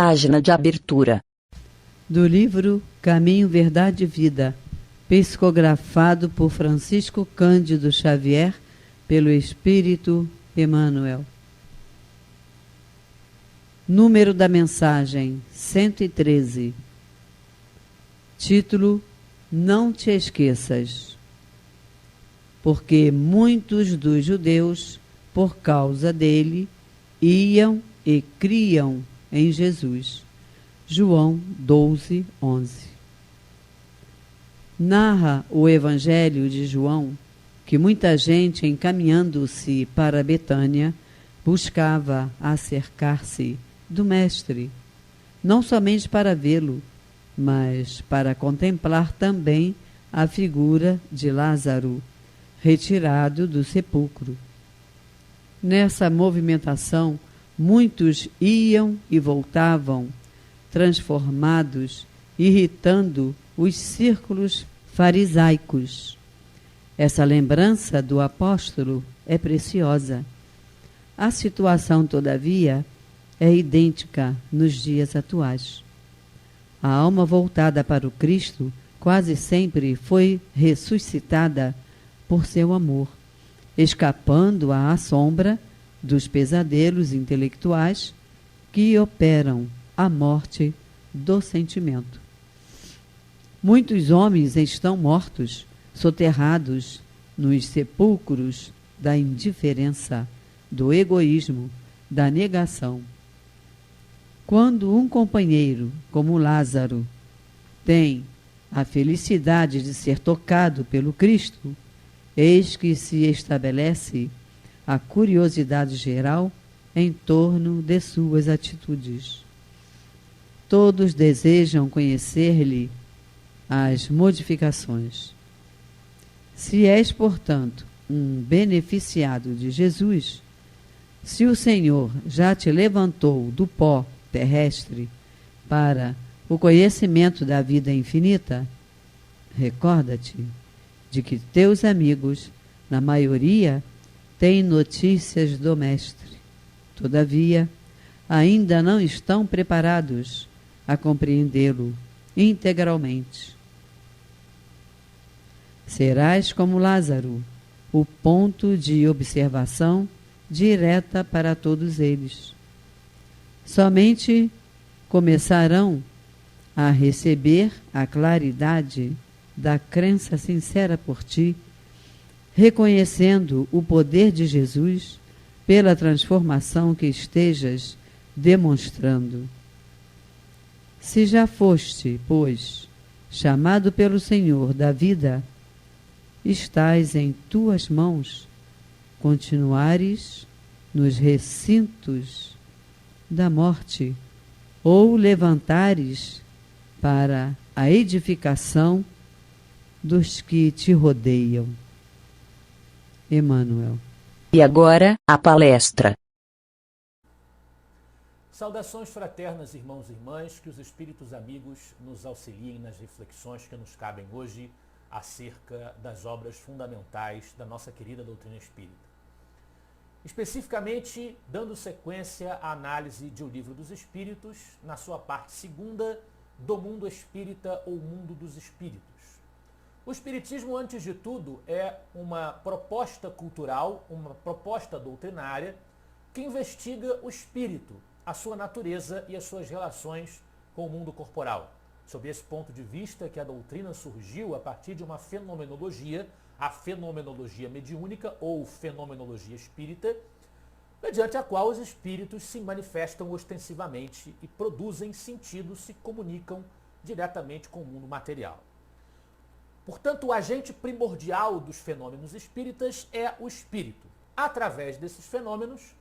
Página de abertura. Do livro Caminho, Verdade e Vida, psicografado por Francisco Cândido Xavier, pelo Espírito Emmanuel. Número da mensagem 113. Título: Não te esqueças. Porque muitos dos judeus, por causa dele, iam e criam em Jesus. João 12, 11. Narra o Evangelho de João que muita gente, encaminhando-se para Betânia, buscava acercar-se do Mestre, não somente para vê-lo, mas para contemplar também a figura de Lázaro, retirado do sepulcro. Nessa movimentação, muitos iam e voltavam, transformados, irritando os círculos farisaicos. Essa lembrança do apóstolo é preciosa. A situação, todavia, é idêntica nos dias atuais. A alma voltada para o Cristo quase sempre foi ressuscitada por seu amor, escapando à sombra dos pesadelos intelectuais que operam a morte do sentimento. Muitos homens estão mortos, soterrados nos sepulcros da indiferença, do egoísmo, da negação. Quando um companheiro, como Lázaro, tem a felicidade de ser tocado pelo Cristo, eis que se estabelece a curiosidade geral em torno de suas atitudes. Todos desejam conhecer-lhe as modificações. Se és, portanto, um beneficiado de Jesus, se o Senhor já te levantou do pó terrestre para o conhecimento da vida infinita, recorda-te de que teus amigos, na maioria, têm notícias do Mestre. Todavia, ainda não estão preparados a compreendê-lo integralmente. Serás como Lázaro, o ponto de observação direta para todos eles. Somente começarão a receber a claridade da crença sincera por ti, reconhecendo o poder de Jesus pela transformação que estejas demonstrando. Se já foste, pois, chamado pelo Senhor da vida, estás em tuas mãos continuares nos recintos da morte ou levantares para a edificação dos que te rodeiam. Emmanuel. E agora, a palestra. Saudações fraternas, irmãos e irmãs, que os espíritos amigos nos auxiliem nas reflexões que nos cabem hoje acerca das obras fundamentais da nossa querida doutrina espírita. Especificamente, dando sequência à análise de O Livro dos Espíritos, na sua parte segunda, do mundo espírita ou mundo dos espíritos. O espiritismo, antes de tudo, é uma proposta cultural, uma proposta doutrinária que investiga o espírito, a sua natureza e as suas relações com o mundo corporal. Sob esse ponto de vista que a doutrina surgiu a partir de uma fenomenologia, a fenomenologia mediúnica ou fenomenologia espírita, mediante a qual os espíritos se manifestam ostensivamente e produzem sentido, se comunicam diretamente com o mundo material. Portanto, o agente primordial dos fenômenos espíritas é o espírito. Através desses fenômenos,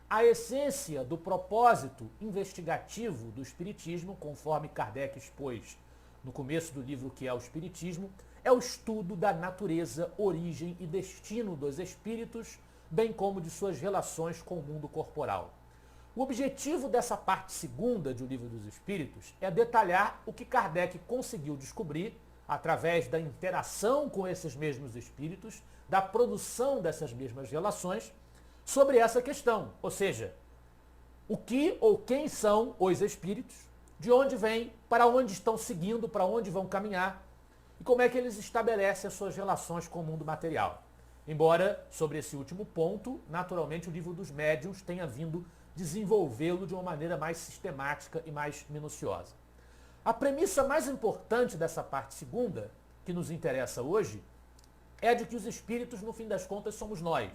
a essência do propósito investigativo do espiritismo, conforme Kardec expôs no começo do livro que é o Espiritismo, é o estudo da natureza, origem e destino dos espíritos, bem como de suas relações com o mundo corporal. O objetivo dessa parte segunda de O Livro dos Espíritos é detalhar o que Kardec conseguiu descobrir através da interação com esses mesmos espíritos, da produção dessas mesmas relações, sobre essa questão, ou seja, o que ou quem são os espíritos, de onde vêm, para onde estão seguindo, para onde vão caminhar e como é que eles estabelecem as suas relações com o mundo material. Embora, sobre esse último ponto, naturalmente o livro dos médiuns tenha vindo desenvolvê-lo de uma maneira mais sistemática e mais minuciosa. A premissa mais importante dessa parte segunda, que nos interessa hoje, é de que os espíritos, no fim das contas, somos nós.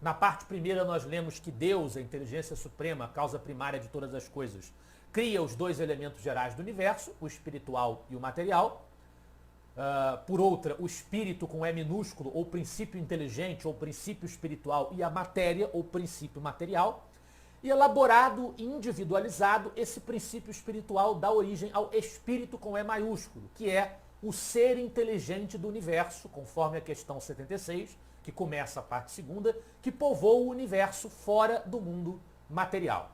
Na parte primeira nós lemos que Deus, a inteligência suprema, a causa primária de todas as coisas, cria os dois elementos gerais do universo, o espiritual e o material. Por outra, o espírito com E minúsculo, ou princípio inteligente, ou princípio espiritual, e a matéria, ou princípio material. E elaborado e individualizado, esse princípio espiritual dá origem ao espírito com E maiúsculo, que é o ser inteligente do universo, conforme a questão 76, que começa a parte segunda, que povoa o universo fora do mundo material.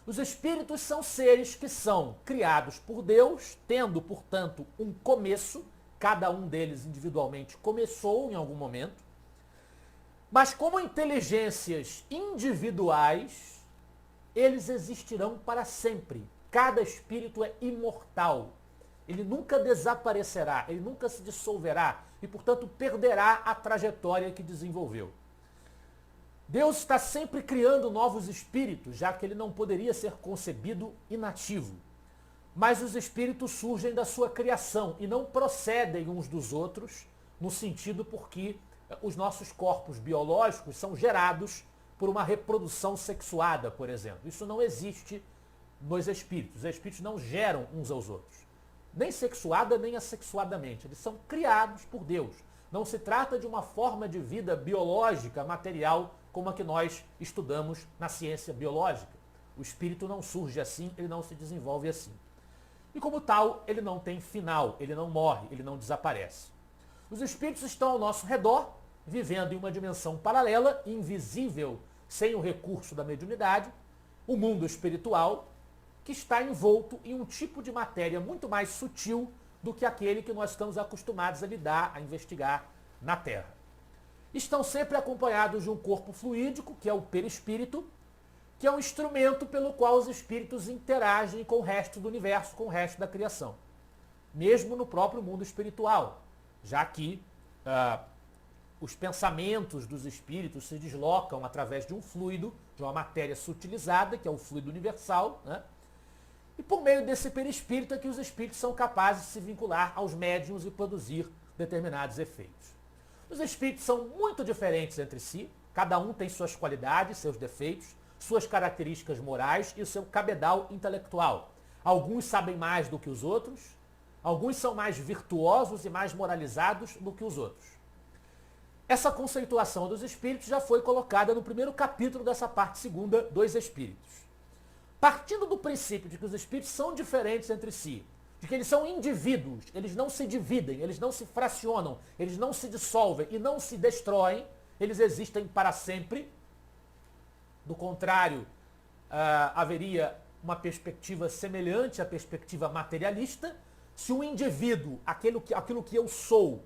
Os espíritos são seres que são criados por Deus, tendo, portanto, um começo, cada um deles individualmente começou em algum momento, mas como inteligências individuais, eles existirão para sempre. Cada espírito é imortal. Ele nunca desaparecerá, ele nunca se dissolverá e, portanto, perderá a trajetória que desenvolveu. Deus está sempre criando novos espíritos, já que ele não poderia ser concebido inativo. Mas os espíritos surgem da sua criação e não procedem uns dos outros, no sentido porque os nossos corpos biológicos são gerados por uma reprodução sexuada, por exemplo. Isso não existe nos espíritos. Os espíritos não geram uns aos outros. Nem sexuada, nem assexuadamente. Eles são criados por Deus. Não se trata de uma forma de vida biológica, material, como a que nós estudamos na ciência biológica. O espírito não surge assim, ele não se desenvolve assim. E como tal, ele não tem final, ele não morre, ele não desaparece. Os espíritos estão ao nosso redor, vivendo em uma dimensão paralela, invisível, sem o recurso da mediunidade, o mundo espiritual, que está envolto em um tipo de matéria muito mais sutil do que aquele que nós estamos acostumados a lidar, a investigar na Terra. Estão sempre acompanhados de um corpo fluídico, que é o perispírito, que é um instrumento pelo qual os espíritos interagem com o resto do universo, com o resto da criação. Mesmo no próprio mundo espiritual, já que os pensamentos dos espíritos se deslocam através de um fluido, de uma matéria sutilizada, que é o fluido universal, né? E por meio desse perispírito é que os espíritos são capazes de se vincular aos médiuns e produzir determinados efeitos. Os espíritos são muito diferentes entre si, cada um tem suas qualidades, seus defeitos, suas características morais e o seu cabedal intelectual. Alguns sabem mais do que os outros, alguns são mais virtuosos e mais moralizados do que os outros. Essa conceituação dos espíritos já foi colocada no primeiro capítulo dessa parte segunda dos espíritos. Partindo do princípio de que os espíritos são diferentes entre si, de que eles são indivíduos, eles não se dividem, eles não se fracionam, eles não se dissolvem e não se destroem, eles existem para sempre. Do contrário, haveria uma perspectiva semelhante à perspectiva materialista. Se um indivíduo, aquilo que eu sou,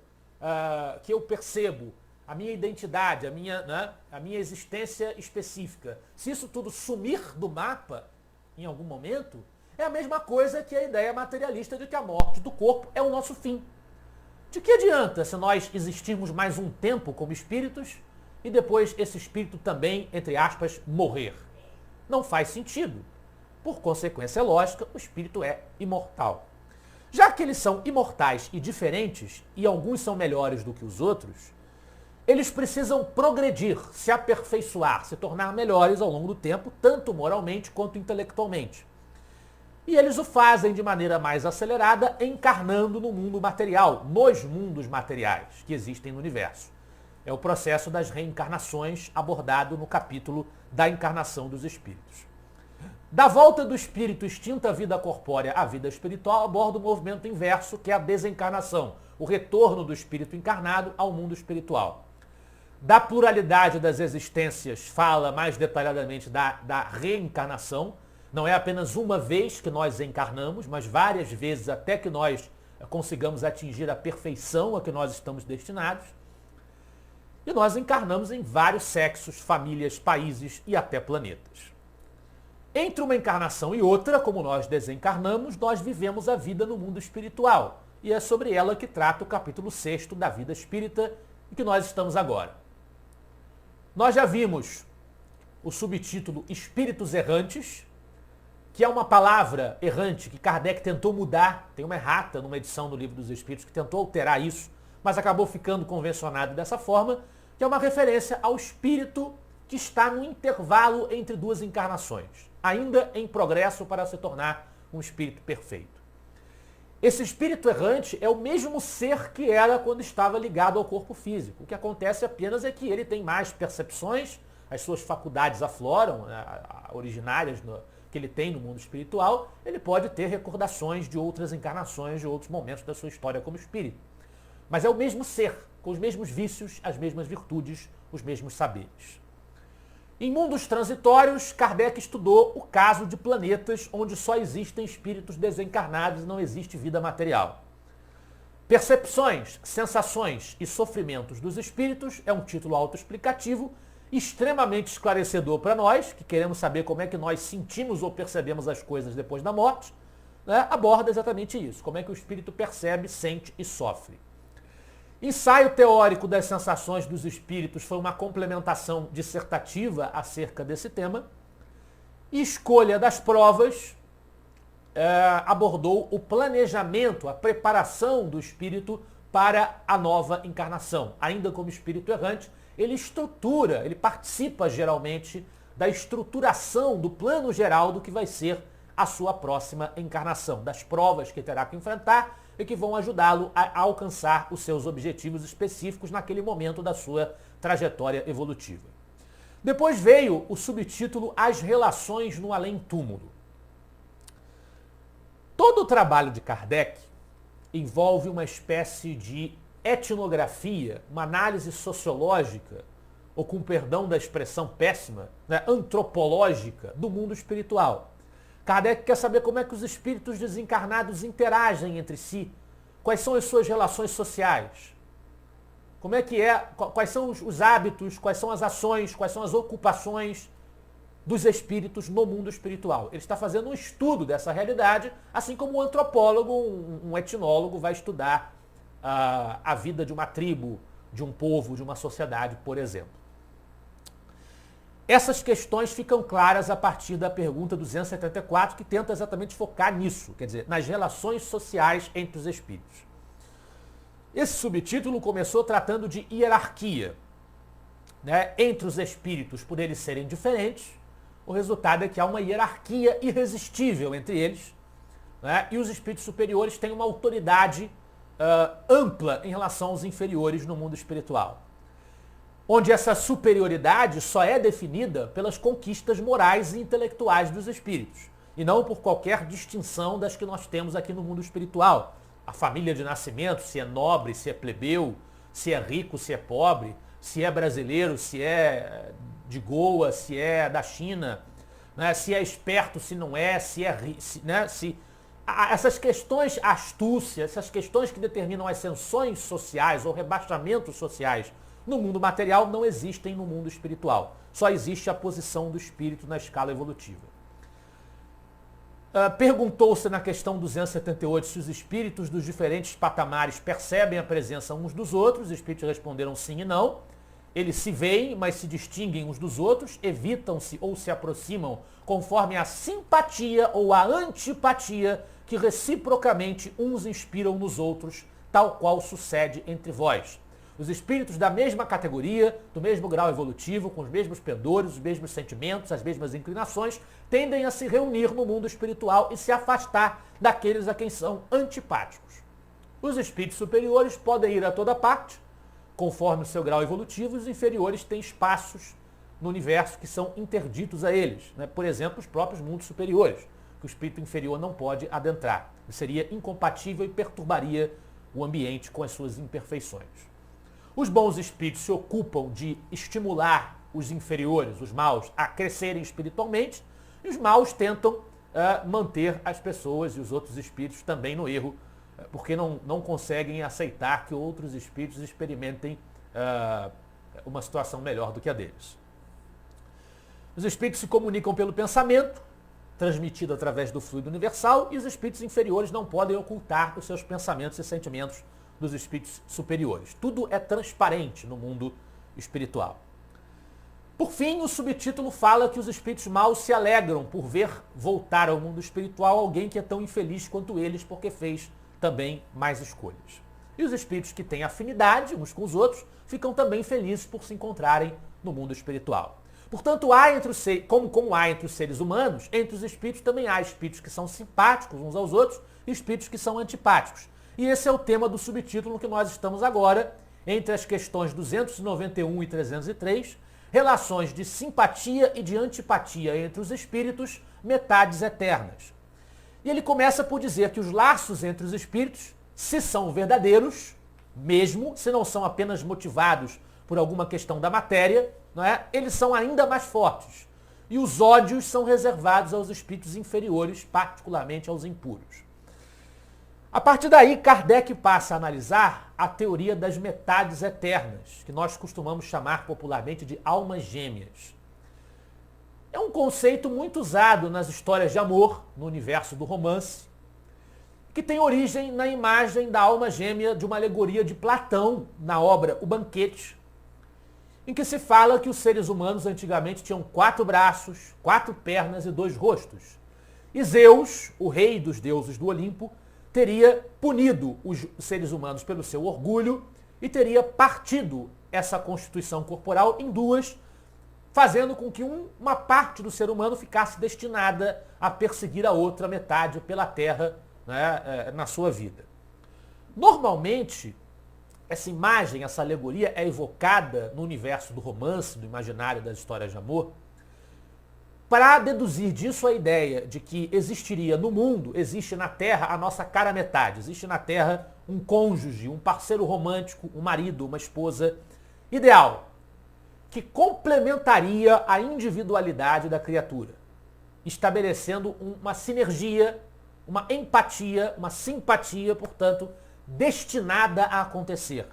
que eu percebo, a minha identidade, a minha existência específica, se isso tudo sumir do mapa em algum momento, é a mesma coisa que a ideia materialista de que a morte do corpo é o nosso fim. De que adianta se nós existirmos mais um tempo como espíritos e depois esse espírito também, entre aspas, morrer? Não faz sentido. Por consequência lógica, o espírito é imortal. Já que eles são imortais e diferentes, e alguns são melhores do que os outros, eles precisam progredir, se aperfeiçoar, se tornar melhores ao longo do tempo, tanto moralmente quanto intelectualmente. E eles o fazem de maneira mais acelerada, encarnando no mundo material, nos mundos materiais que existem no universo. É o processo das reencarnações abordado no capítulo da encarnação dos espíritos. Da volta do espírito extinto à vida corpórea à vida espiritual, aborda o movimento inverso, que é a desencarnação, o retorno do espírito encarnado ao mundo espiritual. Da pluralidade das existências, fala mais detalhadamente da reencarnação. Não é apenas uma vez que nós encarnamos, mas várias vezes até que nós consigamos atingir a perfeição a que nós estamos destinados. E nós encarnamos em vários sexos, famílias, países e até planetas. Entre uma encarnação e outra, como nós desencarnamos, nós vivemos a vida no mundo espiritual. E é sobre ela que trata o capítulo 6º da vida espírita, em que nós estamos agora. Nós já vimos o subtítulo Espíritos Errantes, que é uma palavra errante que Kardec tentou mudar. Tem uma errata numa edição do Livro dos Espíritos que tentou alterar isso, mas acabou ficando convencionado dessa forma, que é uma referência ao espírito que está no intervalo entre duas encarnações, ainda em progresso para se tornar um espírito perfeito. Esse espírito errante é o mesmo ser que era quando estava ligado ao corpo físico. O que acontece apenas é que ele tem mais percepções, as suas faculdades afloram, originárias que ele tem no mundo espiritual, ele pode ter recordações de outras encarnações, de outros momentos da sua história como espírito. Mas é o mesmo ser, com os mesmos vícios, as mesmas virtudes, os mesmos saberes. Em mundos transitórios, Kardec estudou o caso de planetas onde só existem espíritos desencarnados e não existe vida material. Percepções, sensações e sofrimentos dos espíritos é um título autoexplicativo, extremamente esclarecedor para nós, que queremos saber como é que nós sentimos ou percebemos as coisas depois da morte, né? Aborda exatamente isso, como é que o espírito percebe, sente e sofre. Ensaio teórico das sensações dos espíritos foi uma complementação dissertativa acerca desse tema. E escolha das provas abordou o planejamento, a preparação do espírito para a nova encarnação. Ainda como espírito errante, ele participa geralmente da estruturação do plano geral do que vai ser a sua próxima encarnação, das provas que terá que enfrentar e que vão ajudá-lo a alcançar os seus objetivos específicos naquele momento da sua trajetória evolutiva. Depois veio o subtítulo As Relações no Além-Túmulo. Todo o trabalho de Kardec envolve uma espécie de etnografia, uma análise sociológica, ou com perdão da expressão péssima, né, antropológica do mundo espiritual. Kardec quer saber como é que os espíritos desencarnados interagem entre si, quais são as suas relações sociais, quais são os hábitos, quais são as ações, quais são as ocupações dos espíritos no mundo espiritual. Ele está fazendo um estudo dessa realidade, assim como um antropólogo, um etnólogo vai estudar a vida de uma tribo, de um povo, de uma sociedade, por exemplo. Essas questões ficam claras a partir da pergunta 274, que tenta exatamente focar nisso, quer dizer, nas relações sociais entre os espíritos. Esse subtítulo começou tratando de hierarquia, né? Entre os espíritos, por eles serem diferentes, o resultado é que há uma hierarquia irresistível entre eles, né? E os espíritos superiores têm uma autoridade ampla em relação aos inferiores no mundo espiritual, onde essa superioridade só é definida pelas conquistas morais e intelectuais dos espíritos, e não por qualquer distinção das que nós temos aqui no mundo espiritual. A família de nascimento, se é nobre, se é plebeu, se é rico, se é pobre, se é brasileiro, se é de Goa, se é da China, né? Se é esperto, se não é, essas questões, astúcia, essas questões que determinam ascensões sociais ou rebaixamentos sociais no mundo material não existem no mundo espiritual. Só existe a posição do espírito na escala evolutiva. Perguntou-se na questão 278 se os espíritos dos diferentes patamares percebem a presença uns dos outros. Os espíritos responderam sim e não. Eles se veem, mas se distinguem uns dos outros, evitam-se ou se aproximam conforme a simpatia ou a antipatia que reciprocamente uns inspiram nos outros, tal qual sucede entre vós. Os espíritos da mesma categoria, do mesmo grau evolutivo, com os mesmos pendores, os mesmos sentimentos, as mesmas inclinações, tendem a se reunir no mundo espiritual e se afastar daqueles a quem são antipáticos. Os espíritos superiores podem ir a toda parte, conforme o seu grau evolutivo, os inferiores têm espaços no universo que são interditos a eles, né? Por exemplo, os próprios mundos superiores, que o espírito inferior não pode adentrar. Seria incompatível e perturbaria o ambiente com as suas imperfeições. Os bons espíritos se ocupam de estimular os inferiores, os maus, a crescerem espiritualmente, e os maus tentam manter as pessoas e os outros espíritos também no erro, porque não conseguem aceitar que outros espíritos experimentem uma situação melhor do que a deles. Os espíritos se comunicam pelo pensamento, transmitido através do fluido universal e os espíritos inferiores não podem ocultar os seus pensamentos e sentimentos dos espíritos superiores. Tudo é transparente no mundo espiritual. Por fim, o subtítulo fala que os espíritos maus se alegram por ver voltar ao mundo espiritual alguém que é tão infeliz quanto eles porque fez também mais escolhas. E os espíritos que têm afinidade uns com os outros ficam também felizes por se encontrarem no mundo espiritual. Portanto, como há entre os seres humanos, entre os espíritos também há espíritos que são simpáticos uns aos outros e espíritos que são antipáticos. E esse é o tema do subtítulo que nós estamos agora, entre as questões 291 e 303, relações de simpatia e de antipatia entre os espíritos, metades eternas. E ele começa por dizer que os laços entre os espíritos, se são verdadeiros, mesmo se não são apenas motivados por alguma questão da matéria, não é? Eles são ainda mais fortes. E os ódios são reservados aos espíritos inferiores, particularmente aos impuros. A partir daí, Kardec passa a analisar a teoria das metades eternas, que nós costumamos chamar popularmente de almas gêmeas. É um conceito muito usado nas histórias de amor, no universo do romance, que tem origem na imagem da alma gêmea de uma alegoria de Platão, na obra O Banquete, em que se fala que os seres humanos antigamente tinham 4 braços, 4 pernas e 2 rostos. E Zeus, o rei dos deuses do Olimpo, teria punido os seres humanos pelo seu orgulho e teria partido essa constituição corporal em 2, fazendo com que uma parte do ser humano ficasse destinada a perseguir a outra metade pela terra, né, na sua vida. Normalmente, essa imagem, essa alegoria é evocada no universo do romance, do imaginário das histórias de amor, para deduzir disso a ideia de que existiria no mundo, existe na Terra a nossa cara metade, existe na Terra um cônjuge, um parceiro romântico, um marido, uma esposa ideal, que complementaria a individualidade da criatura, estabelecendo uma sinergia, uma empatia, uma simpatia, portanto, destinada a acontecer.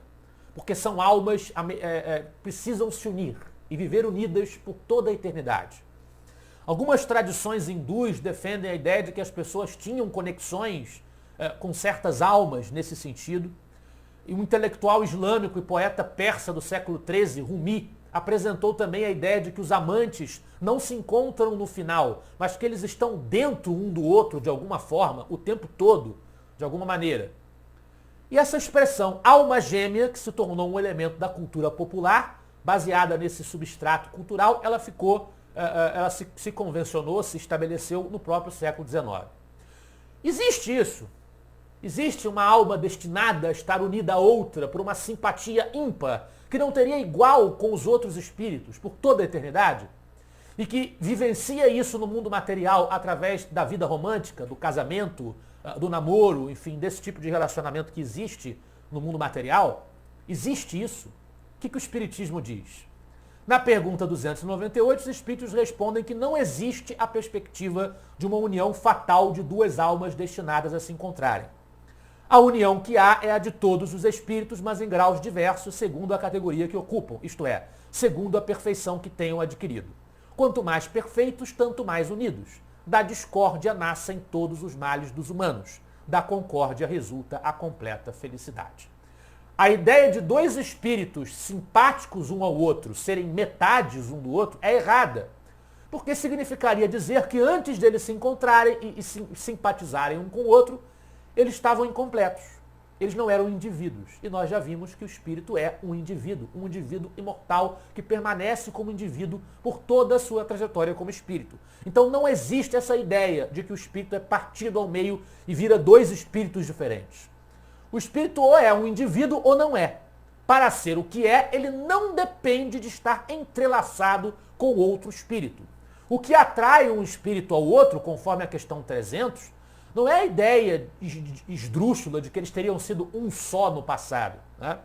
Porque são almas que precisam se unir e viver unidas por toda a eternidade. Algumas tradições hindus defendem a ideia de que as pessoas tinham conexões com certas almas nesse sentido. E um intelectual islâmico e poeta persa do século XIII, Rumi, apresentou também a ideia de que os amantes não se encontram no final, mas que eles estão dentro um do outro de alguma forma, o tempo todo, de alguma maneira. E essa expressão alma gêmea, que se tornou um elemento da cultura popular, baseada nesse substrato cultural, ela se convencionou, se estabeleceu no próprio século XIX. Existe isso. Existe uma alma destinada a estar unida a outra por uma simpatia ímpar, que não teria igual com os outros espíritos por toda a eternidade, e que vivencia isso no mundo material através da vida romântica, do casamento, do namoro, enfim, desse tipo de relacionamento que existe no mundo material. Existe isso? O que o Espiritismo diz? Na pergunta 298, os espíritos respondem que não existe a perspectiva de uma união fatal de 2 almas destinadas a se encontrarem. A união que há é a de todos os espíritos, mas em graus diversos, segundo a categoria que ocupam, isto é, segundo a perfeição que tenham adquirido. Quanto mais perfeitos, tanto mais unidos. Da discórdia nascem todos os males dos humanos. Da concórdia resulta a completa felicidade. A ideia de 2 espíritos simpáticos um ao outro serem metades um do outro é errada, porque significaria dizer que antes deles se encontrarem e simpatizarem um com o outro, eles estavam incompletos, eles não eram indivíduos. E nós já vimos que o espírito é um indivíduo imortal que permanece como indivíduo por toda a sua trajetória como espírito. Então não existe essa ideia de que o espírito é partido ao meio e vira 2 espíritos diferentes. O espírito ou é um indivíduo ou não é. Para ser o que é, ele não depende de estar entrelaçado com outro espírito. O que atrai um espírito ao outro, conforme a questão 300, não é a ideia esdrúxula de que eles teriam sido um só no passado, né?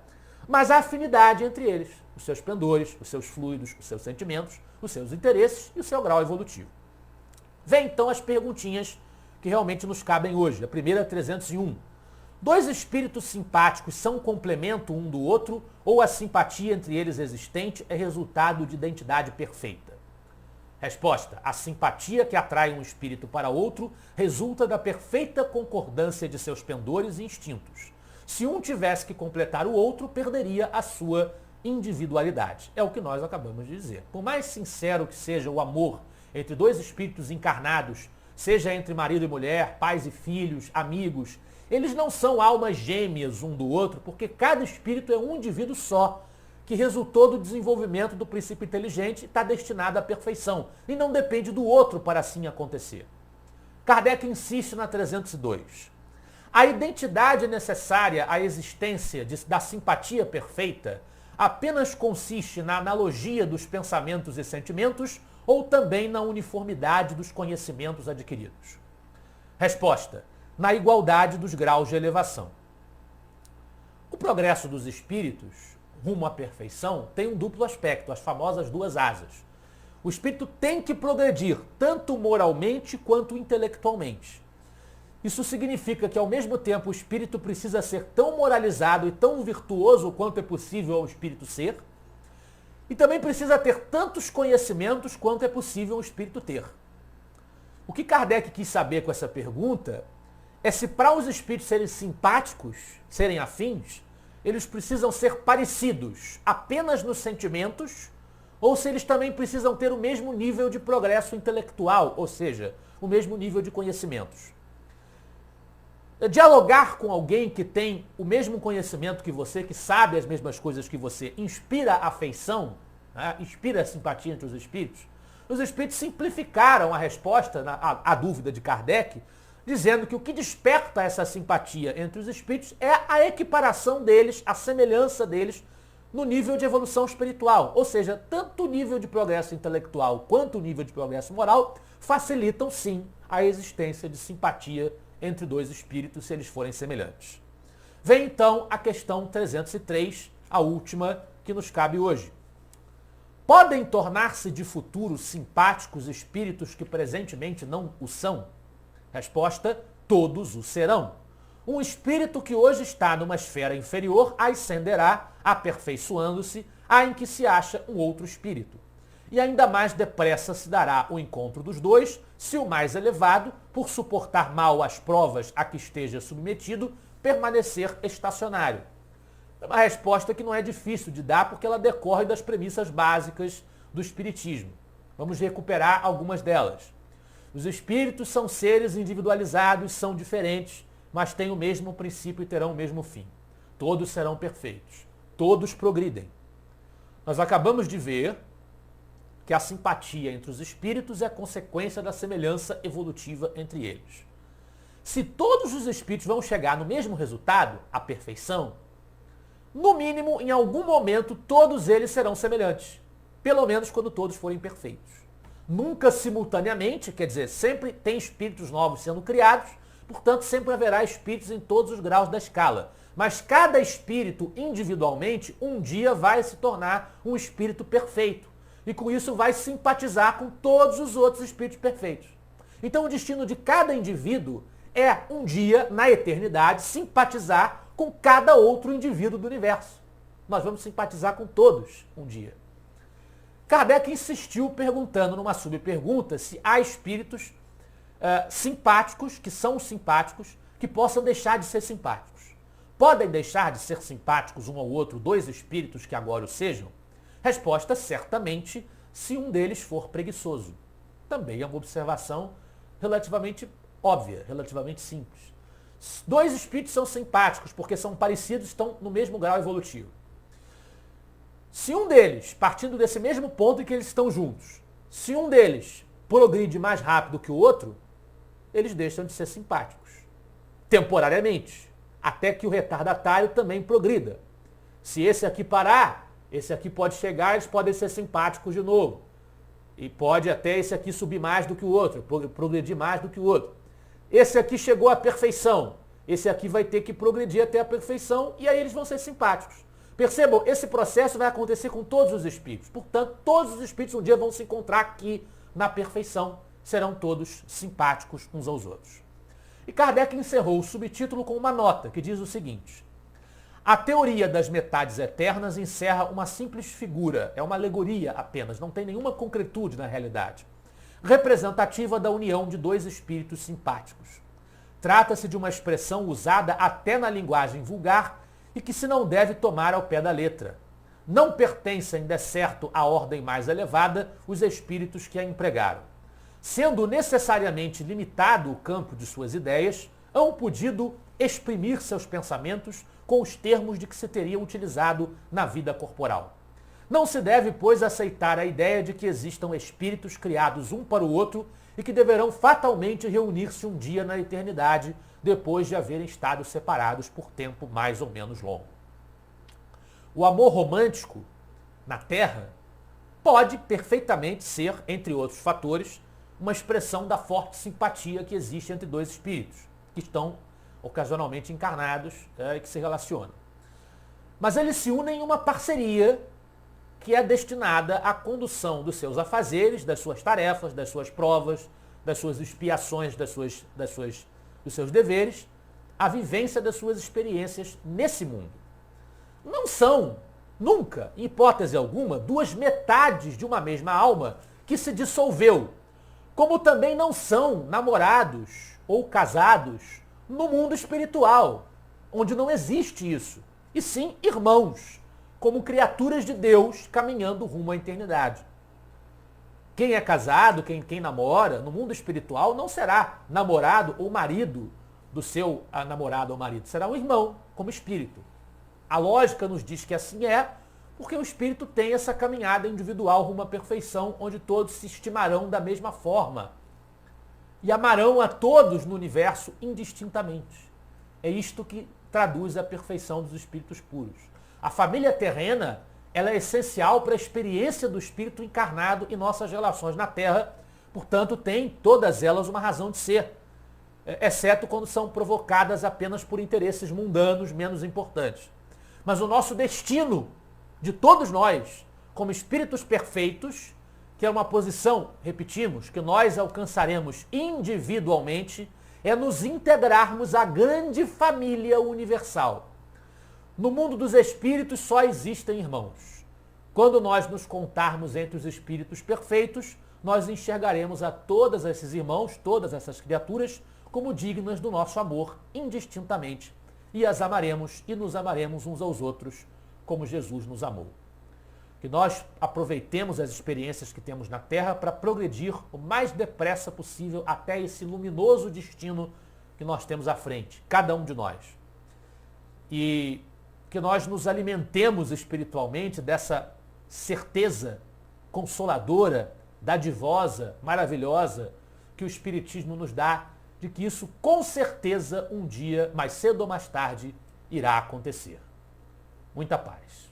Mas a afinidade entre eles, os seus pendores, os seus fluidos, os seus sentimentos, os seus interesses e o seu grau evolutivo. Vem então as perguntinhas que realmente nos cabem hoje. A primeira é 301. 2 espíritos simpáticos são complemento um do outro ou a simpatia entre eles existente é resultado de identidade perfeita? Resposta: a simpatia que atrai um espírito para outro resulta da perfeita concordância de seus pendores e instintos. Se um tivesse que completar o outro, perderia a sua individualidade. É o que nós acabamos de dizer. Por mais sincero que seja o amor entre dois espíritos encarnados, seja entre marido e mulher, pais e filhos, amigos, eles não são almas gêmeas um do outro, porque cada espírito é um indivíduo só, que resultou do desenvolvimento do princípio inteligente e está destinado à perfeição, e não depende do outro para assim acontecer. Kardec insiste na 302. A identidade necessária à existência da simpatia perfeita apenas consiste na analogia dos pensamentos e sentimentos ou também na uniformidade dos conhecimentos adquiridos? Resposta: na igualdade dos graus de elevação. O progresso dos espíritos rumo à perfeição tem um duplo aspecto, as famosas duas asas. O espírito tem que progredir tanto moralmente quanto intelectualmente. Isso significa que, ao mesmo tempo, o espírito precisa ser tão moralizado e tão virtuoso quanto é possível ao espírito ser, e também precisa ter tantos conhecimentos quanto é possível o espírito ter. O que Kardec quis saber com essa pergunta é se para os espíritos serem simpáticos, serem afins, eles precisam ser parecidos apenas nos sentimentos, ou se eles também precisam ter o mesmo nível de progresso intelectual, ou seja, o mesmo nível de conhecimentos. Dialogar com alguém que tem o mesmo conhecimento que você, que sabe as mesmas coisas que você, inspira afeição, né? Inspira simpatia entre os espíritos. Os espíritos simplificaram a resposta à dúvida de Kardec, dizendo que o que desperta essa simpatia entre os espíritos é a equiparação deles, a semelhança deles no nível de evolução espiritual. Ou seja, tanto o nível de progresso intelectual quanto o nível de progresso moral facilitam sim a existência de simpatia entre dois espíritos se eles forem semelhantes. Vem então a questão 303, a última que nos cabe hoje. Podem tornar-se de futuro simpáticos espíritos que presentemente não o são? Resposta: todos o serão. Um espírito que hoje está numa esfera inferior ascenderá, aperfeiçoando-se, a em que se acha um outro espírito. E ainda mais depressa se dará o encontro dos dois, se o mais elevado, por suportar mal as provas a que esteja submetido, permanecer estacionário. É uma resposta que não é difícil de dar, porque ela decorre das premissas básicas do espiritismo. Vamos recuperar algumas delas. Os espíritos são seres individualizados, são diferentes, mas têm o mesmo princípio e terão o mesmo fim. Todos serão perfeitos. Todos progridem. Nós acabamos de ver que a simpatia entre os espíritos é consequência da semelhança evolutiva entre eles. Se todos os espíritos vão chegar no mesmo resultado, a perfeição, no mínimo, em algum momento, todos eles serão semelhantes. Pelo menos quando todos forem perfeitos. Nunca simultaneamente, quer dizer, sempre tem espíritos novos sendo criados, portanto, sempre haverá espíritos em todos os graus da escala. Mas cada espírito, individualmente, um dia vai se tornar um espírito perfeito. E com isso vai simpatizar com todos os outros espíritos perfeitos. Então o destino de cada indivíduo é, um dia, na eternidade, simpatizar com cada outro indivíduo do universo. Nós vamos simpatizar com todos um dia. Kardec insistiu perguntando numa subpergunta se há espíritos simpáticos, que são simpáticos, que possam deixar de ser simpáticos. Podem deixar de ser simpáticos um ao outro dois espíritos que agora o sejam? Resposta: certamente, se um deles for preguiçoso. Também é uma observação relativamente óbvia, relativamente simples. Dois espíritos são simpáticos porque são parecidos, estão no mesmo grau evolutivo. Se um deles, partindo desse mesmo ponto em que eles estão juntos, se um deles progride mais rápido que o outro, eles deixam de ser simpáticos. Temporariamente, até que o retardatário também progrida. Se esse aqui parar, esse aqui pode chegar, eles podem ser simpáticos de novo. E pode até esse aqui subir mais do que o outro, progredir mais do que o outro. Esse aqui chegou à perfeição, esse aqui vai ter que progredir até a perfeição e aí eles vão ser simpáticos. Percebam, esse processo vai acontecer com todos os espíritos. Portanto, todos os espíritos um dia vão se encontrar aqui na perfeição. Serão todos simpáticos uns aos outros. E Kardec encerrou o subtítulo com uma nota que diz o seguinte: A teoria das metades eternas encerra uma simples figura, é uma alegoria apenas, não tem nenhuma concretude na realidade, representativa da união de dois espíritos simpáticos. Trata-se de uma expressão usada até na linguagem vulgar e que se não deve tomar ao pé da letra. Não pertencem, de certo, à ordem mais elevada os espíritos que a empregaram. Sendo necessariamente limitado o campo de suas ideias, hão podido exprimir seus pensamentos com os termos de que se teriam utilizado na vida corporal. Não se deve, pois, aceitar a ideia de que existam espíritos criados um para o outro e que deverão fatalmente reunir-se um dia na eternidade, depois de haverem estado separados por tempo mais ou menos longo. O amor romântico na Terra pode perfeitamente ser, entre outros fatores, uma expressão da forte simpatia que existe entre dois espíritos, que estão ocasionalmente encarnados e que se relacionam. Mas eles se unem em uma parceria que é destinada à condução dos seus afazeres, das suas tarefas, das suas provas, das suas expiações, dos seus deveres, à vivência das suas experiências nesse mundo. Não são, nunca, em hipótese alguma, duas metades de uma mesma alma que se dissolveu, como também não são namorados ou casados no mundo espiritual, onde não existe isso, e sim irmãos, como criaturas de Deus caminhando rumo à eternidade. Quem é casado, quem namora, no mundo espiritual não será namorado ou marido do seu namorado ou marido, será um irmão, como espírito. A lógica nos diz que assim é, porque o espírito tem essa caminhada individual rumo à perfeição, onde todos se estimarão da mesma forma e amarão a todos no universo indistintamente. É isto que traduz a perfeição dos espíritos puros. A família terrena, ela é essencial para a experiência do espírito encarnado em nossas relações na Terra, portanto, tem todas elas uma razão de ser, exceto quando são provocadas apenas por interesses mundanos menos importantes. Mas o nosso destino, de todos nós, como espíritos perfeitos, que é uma posição, repetimos, que nós alcançaremos individualmente, é nos integrarmos à grande família universal. No mundo dos espíritos só existem irmãos. Quando nós nos contarmos entre os espíritos perfeitos, nós enxergaremos a todos esses irmãos, todas essas criaturas, como dignas do nosso amor, indistintamente, e as amaremos e nos amaremos uns aos outros, como Jesus nos amou. Que nós aproveitemos as experiências que temos na Terra para progredir o mais depressa possível até esse luminoso destino que nós temos à frente, cada um de nós. E que nós nos alimentemos espiritualmente dessa certeza consoladora, dadivosa, maravilhosa, que o Espiritismo nos dá, de que isso com certeza um dia, mais cedo ou mais tarde, irá acontecer. Muita paz.